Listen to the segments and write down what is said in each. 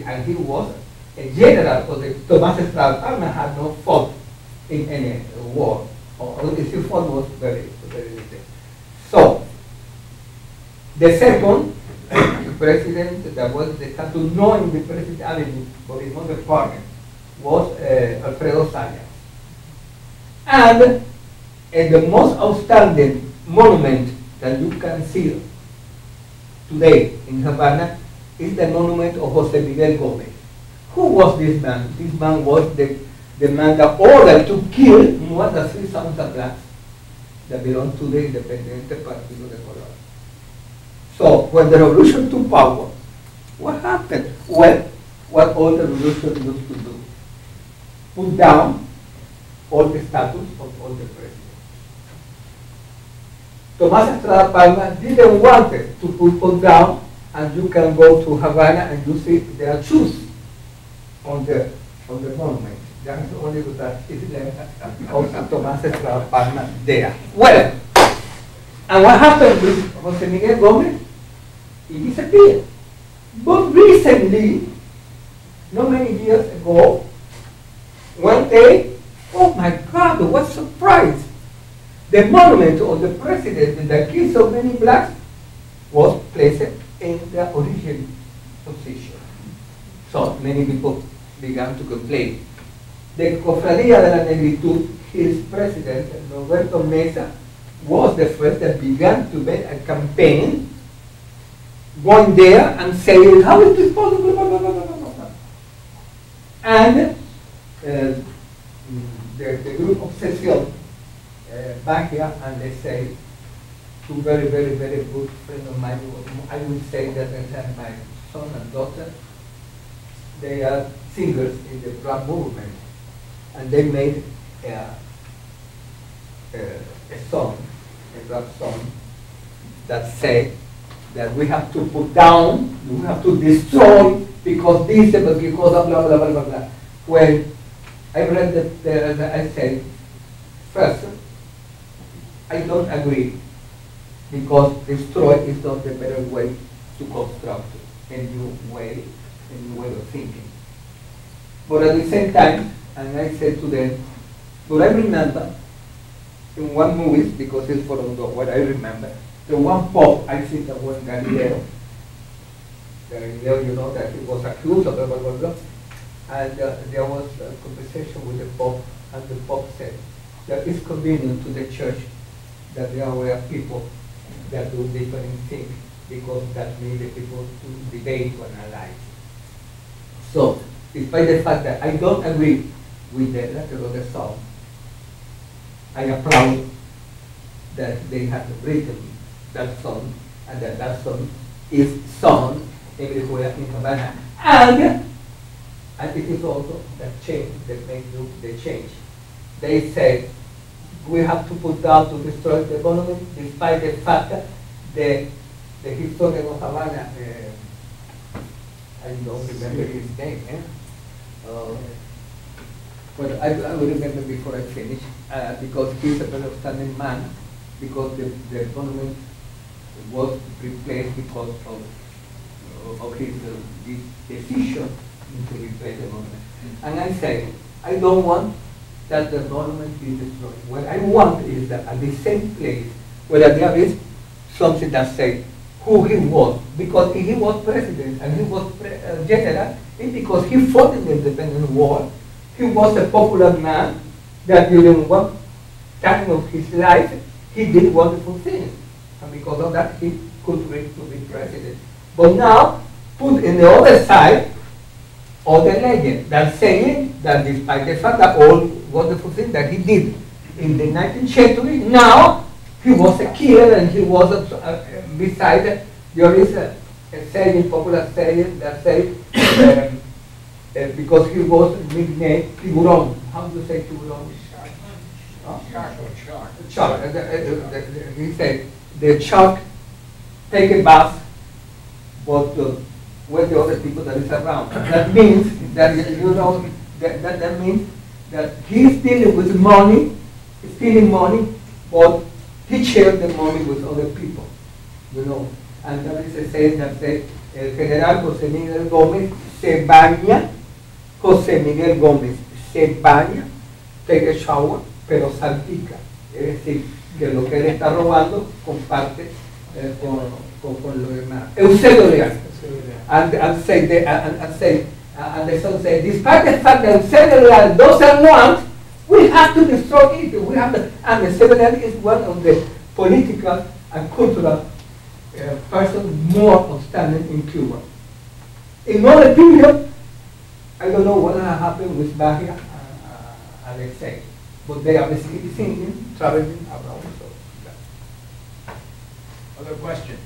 president, and he was a general, because Tomas Estrada Palma had not fought in any war, or his fought was very, very little. So, the second president that was the status known in the President Avenue for his own department was Alfredo Sayas. And the most outstanding monument that you can see today in Havana is the monument of Jose Miguel Gomez. Who was this man? This man was the man that ordered to kill more than 3,000 blacks that belonged to the Independiente Partido de Color. So when the revolution took power, what happened? Well, what all the revolution used to do, put down all the status of all the presidents. Tomas Estrada Palma didn't want it to put down, and you can go to Havana and you see there are shoes on the monument. That's the only that is left of Tomas Estrada Palma there. Well, and what happened with Jose Miguel Gomez? He disappeared. But recently, not many years ago, one day, oh my God, what surprise! The monument of the president that killed so many blacks was placed in the original position. So many people began to complain. The Cofradía de la Negritud, his president, Roberto Mesa, was the first that began to make a campaign going there and saying, how is this possible? Blah, blah, blah, blah, blah, blah. And the group of Session back here, and they say, two very, very, very good friends of mine, I would say that my son and daughter, they are singers in the rap movement, and they made a song, a rap song, that said that we have to put down, we have to destroy, because this, because of blah, blah, blah, blah, blah. When I read that, I said, first, I don't agree, because destroy is not the better way to construct a new way of thinking. But at the same time, and I said to them, but I remember in one movie, because it's for what I remember, the one Pope, I think that was Galileo. Galileo, you know, that he was accused of blah, blah, blah, blah. And there was a conversation with the Pope, and the Pope said that it's convenient to the church that there were people that do different things, because that made the people to debate to analyze. So, despite the fact that I don't agree with the letter of the song, I applaud that they have written that song, and that song is sung everywhere in Havana. And it is also that change that makes the change. They say we have to put down to destroy the monument, despite the fact that the historian of Havana, I don't remember his name, but I will remember before I finish, because he's a very outstanding man, because the monument was replaced because of his decision to replace the monument. And I say, I don't want that the monument be destroyed. What I want is that at the same place where there is something that says who he was, because he was president and he was general, it's because he fought in the independent war. He was a popular man that during one time of his life he did wonderful things, and because of that he could reach to be president. But now, put in the other side of the legend that saying that despite the fact that all wonderful things that he did in the 19th century, now he was a killer, and he was beside, there is a saying, popular saying that says because he was nicknamed Tiburon. How do you say Tiburon? Shark. He said the shark take a bath, but with the other people that is around. That means that, you know, that means that he's dealing with money, stealing money, but he shared the money with other people, you know. And that is a saying that says, General Jose Miguel Gomez se baña, José Miguel Gómez se baña, take a shower, pero salpica. Es decir, que lo que él está robando comparte con lo demás. Eusebio Leal. And the son say, despite the fact that Eusebio Leal doesn't want, we have to destroy it. We have to, and Eusebio Leal is one of the political and cultural person more outstanding in Cuba. In other period, I don't know what happened with Bahia and Alexei, but they are basically singing, traveling around. So, yeah. Other questions?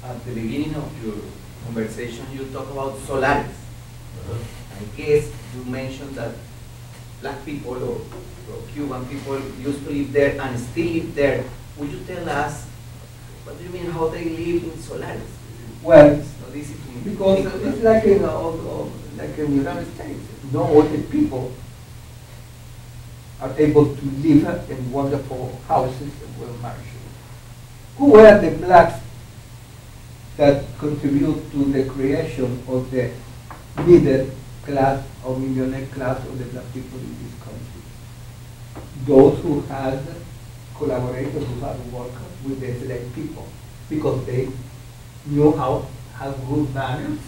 At the beginning of your conversation, you talk about solares. I guess you mentioned that black people or Cuban people used to live there and still live there. Would you tell us, what do you mean, how they live in solares? Well, It's not easy to because think it's about. like like in the United States. Not all the people are able to live in wonderful houses and well managed. Who were the blacks that contribute to the creation of the middle class or millionaire class of the black people in this country? Those who had collaborated, who had worked with the enslaved people, because they knew how to have good manners,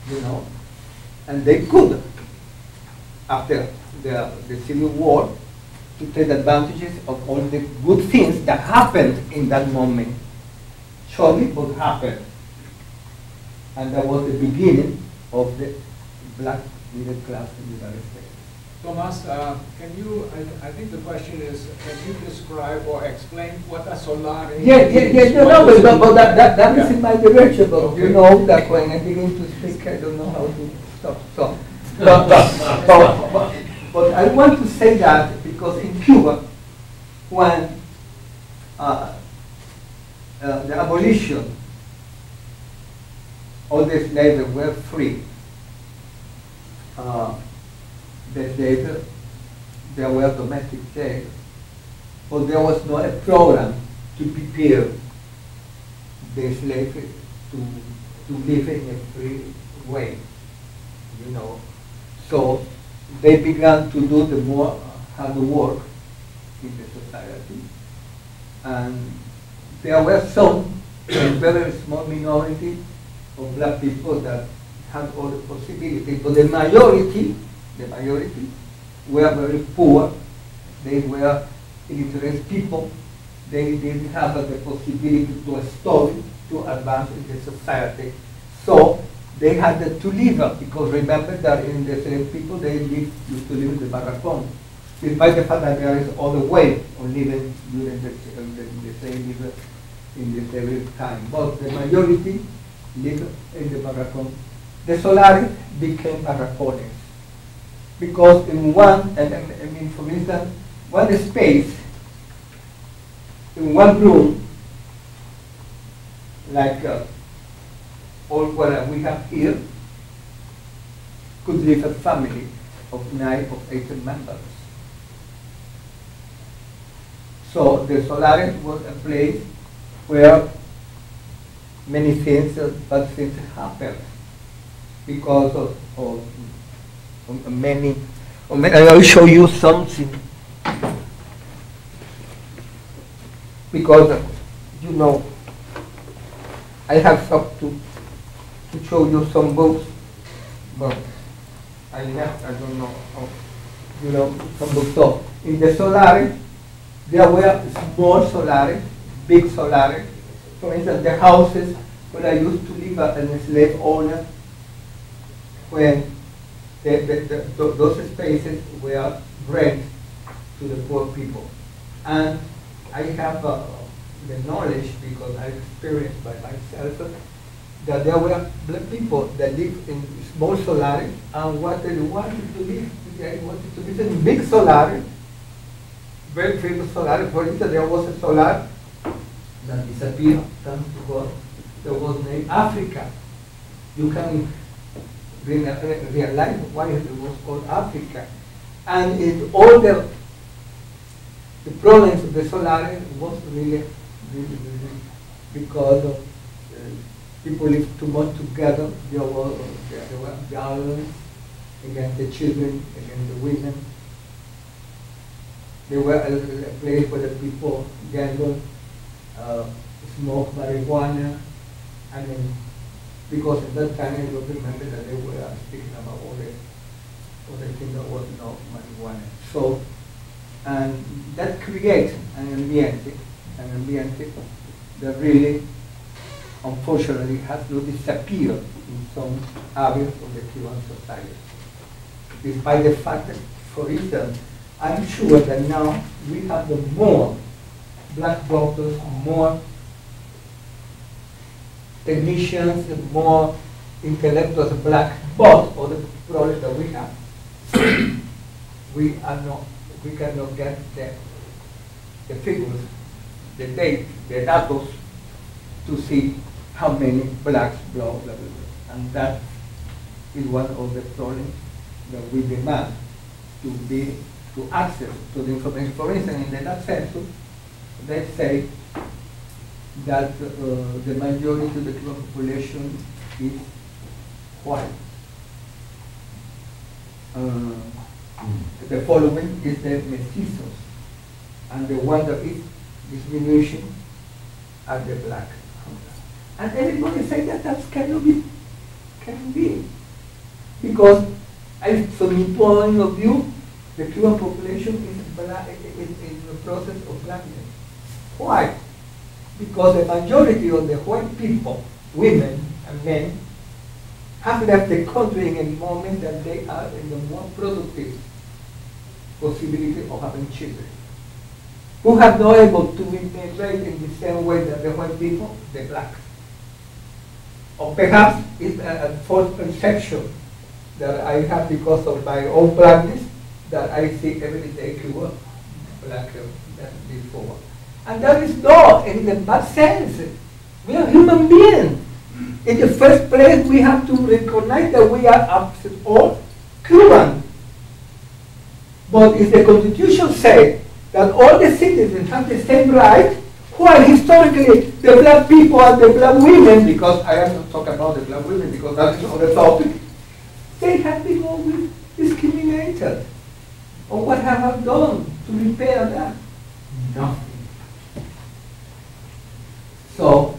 you know, and they could, after the Civil War, to take advantages of all the good things that happened in that moment. Surely what happened. And that was the beginning of the black middle class in the United States. Tomas, can you, I think the question is, can you describe or explain what a solar is? But that is in my direction, but Okay. you know that when I begin to speak, I don't know how to stop. So, but I want to say that because in Cuba, when the abolition all the slaves were free, the slaves, there were domestic slaves, but there was not a program to prepare the slaves to live in a free way, you know. So they began to do the more hard work in the society, and there were some, a very small minority of black people that had all the possibilities, but the majority were very poor. They were illiterate people. They didn't have the possibility to study, to advance in the society. So they had to leave, because remember that in the slave people, they used to live in the barracon, despite the fact that there is other way of living during the slave in the slave time. But the majority lived in the barracon. The solares became barracones, because in one, for instance, one space, in one room, like all what we have here, could live a family of 9 or 8 members. So the Solares was a place where many things, bad things happened because of many. I will show you something, because you know I have to show you some books, but I don't know how, you know, some books. So in the Solares, there were small Solares, big Solares. For instance, the houses where I used to live as a slave owner, when those spaces were rent to the poor people. And I have the knowledge, because I experienced by myself, that there were black people that lived in small Solares, and what they wanted to live, they wanted to live in big Solares, very famous Solares. For instance, there was a Solar that disappeared, thanks to God, that was named Africa. You can realize why it was called Africa. And it, all the problems of the Solares was really because of people live too much together. There were violence against the children, against the women. There were a place where the people gathered, smoked marijuana. I mean, because at that time I don't remember that they were speaking about all the things that was not marijuana. So, and that creates an ambiente that really, unfortunately, has not disappeared in some areas of the Cuban society. Despite the fact that, for instance, I'm sure that now we have the more black doctors, more technicians, more intellectuals black, but all the problems that we have, we cannot get the figures, the data, the data to see how many blacks, blah, blah, blah, blah. And that is one of the problems that we demand to access to the information. For instance, in the last census, they say that the majority of the Cuban population is white. The following is the mestizos, and the one that is disminishing are the black. And everybody say that cannot be, because from my point of view, the Cuban population is in the process of blackness. Why? Because the majority of the white people, women and men, have left the country in a moment that they are in the more productive possibility of having children, who have not able to integrate in the same way that the white people, the blacks. Or perhaps it's a false perception that I have because of my own blackness, that I see every day Cuba blacker than before. And that is not in the bad sense. We are human beings. In the first place, we have to recognize that we are all Cuban. But if the Constitution says that all the citizens have the same right, while historically the black people and the black women, because I am not talking about the black women because that is another topic, they have been always discriminated. Or what have I done to repair that? Nothing. So,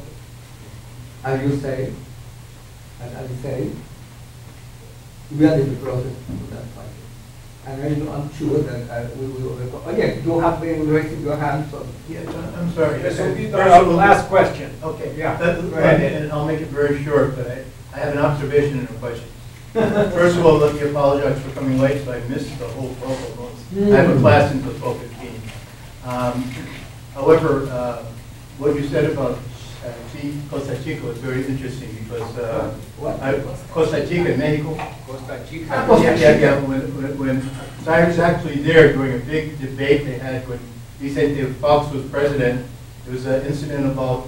as you say, and I say, we are in the process of that fight. And I'm sure that we will overcome. Again, you have been raising your hand, so. Yeah, I'm sorry. This will be the last question. Okay. Yeah. Go ahead. And I'll make it very short, but I have an observation and a question. First of all, let me apologize for coming late, so I missed the whole program. I have a class until 12:15. However, what you said about Costa Chica was very interesting because Costa Chica in Mexico. Costa Chica. Yeah. When I was actually there during a big debate they had when Vicente Fox was president, there was an incident about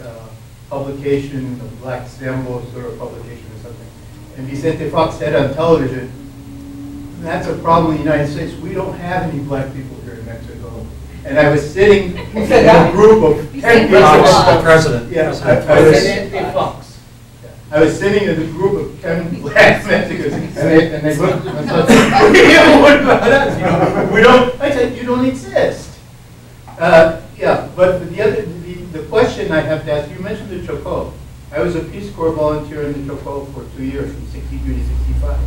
publication of black symbols or a publication or something. And Vicente Fox said on television, that's a problem in the United States. We don't have any black people here in Mexico. And I was sitting in a group of 10 people. The president. Yeah, President Fox. I was sitting in a group of 10 black Mexicans, and they looked at me and said, what about us? You know, we don't, I said, you don't exist. Yeah, but the question I have to ask, you mentioned the Chocó. I was a Peace Corps volunteer in the Chocó for 2 years, from 62 to 65.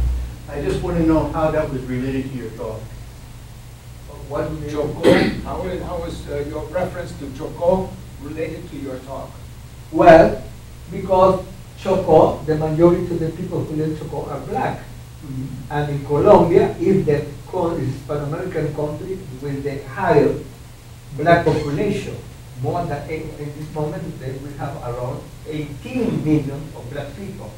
I just want to know how that was related to your talk. What Chocó? How is your reference to Chocó related to your talk? Well, because Chocó, the majority of the people who live in Chocó are black. And in Colombia is the Hispano-American country with the higher black population. More than in this moment, we have around 18 million of black people.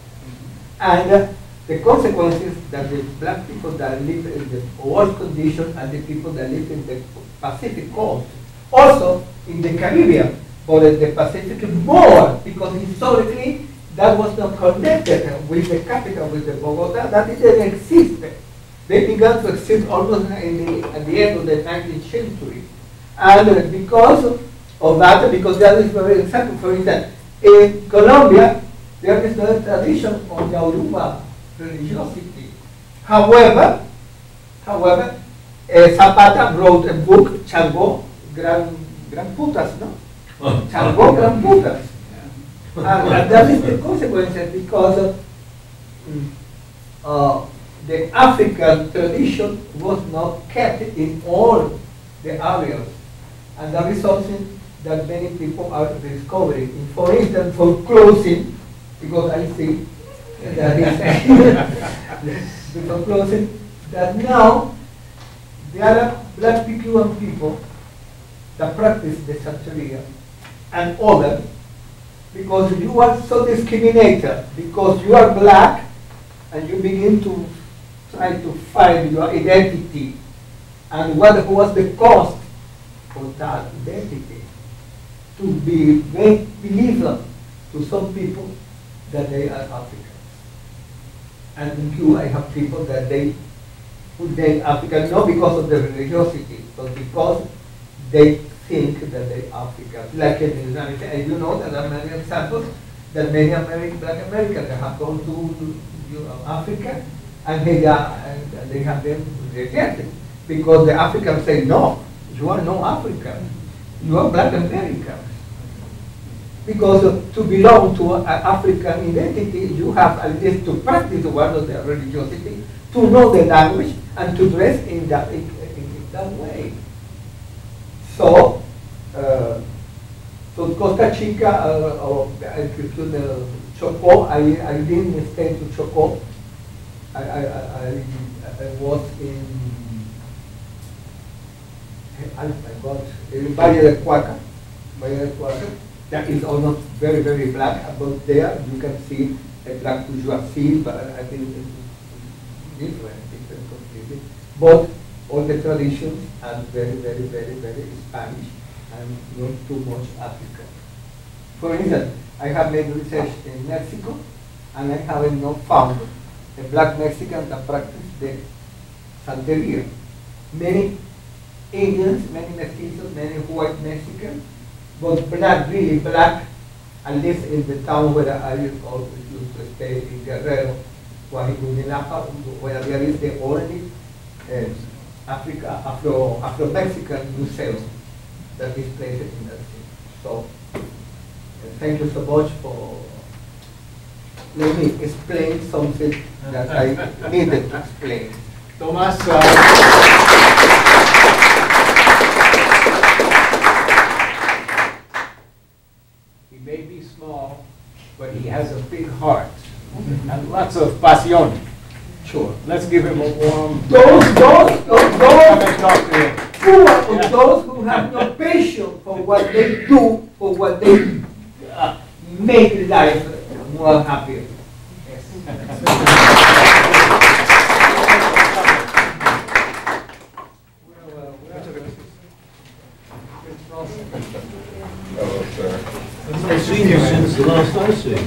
And the consequences that the black people that live in the worst condition and the people that live in the Pacific coast, also in the Caribbean, but in the Pacific more, because historically that was not connected with the capital, with the Bogota, that didn't exist. They began to exist almost at the end of the 19th century. And because of that, because that is very example, for instance, in Colombia, there is no tradition on Yoruba religiosity. However, Zapata wrote a book, Chango, Gran Putas, no? Chango, Gran Putas. And that is the consequence because the African tradition was not kept in all the areas. And that is something that many people are discovering. For instance, for clothing, because I see that is for clothing, that now there are black Cuban people that practice the Santeria and others, because you are so discriminated, because you are black and you begin to try to find your identity and what was the cost for that identity, to be make believable to some people that they are Africans. And in Cuba I have people that they put them African not because of the religiosity, but because they think that they are Africans. Like in the United States, you know that there are many examples that many black Americans have gone to Africa and they have been rejected because the Africans say, no, you are no African, you are black Americans. Because to belong to an African identity, you have at least to practice one of the religiosity, to know the language, and to dress in that way. So, Costa Chica or Chocó, I didn't stay to Chocó. I was in Valle del Cuaca. That is almost very, very black. But there you can see a black bourgeois, but I think it's different completely. But all the traditions are very, very, very, very Spanish and not too much African. For instance, I have made research in Mexico, and I have not found a black Mexican that practice the Santeria. Many Indians, many mestizos, many white Mexicans, but black, really black, at least in the town where I always used to stay in Guerrero, Guajigunilapa, where there is the only Afro-Mexican museum that is placed in that city. So, thank you so much for letting me explain something that I needed to explain. Tomas, he may be small, but he has a big heart and lots of pasión. Sure. Let's give him a warm. Those Yeah. who have no passion for what they do, for what they make life more happier. I've seen you since the last ice age.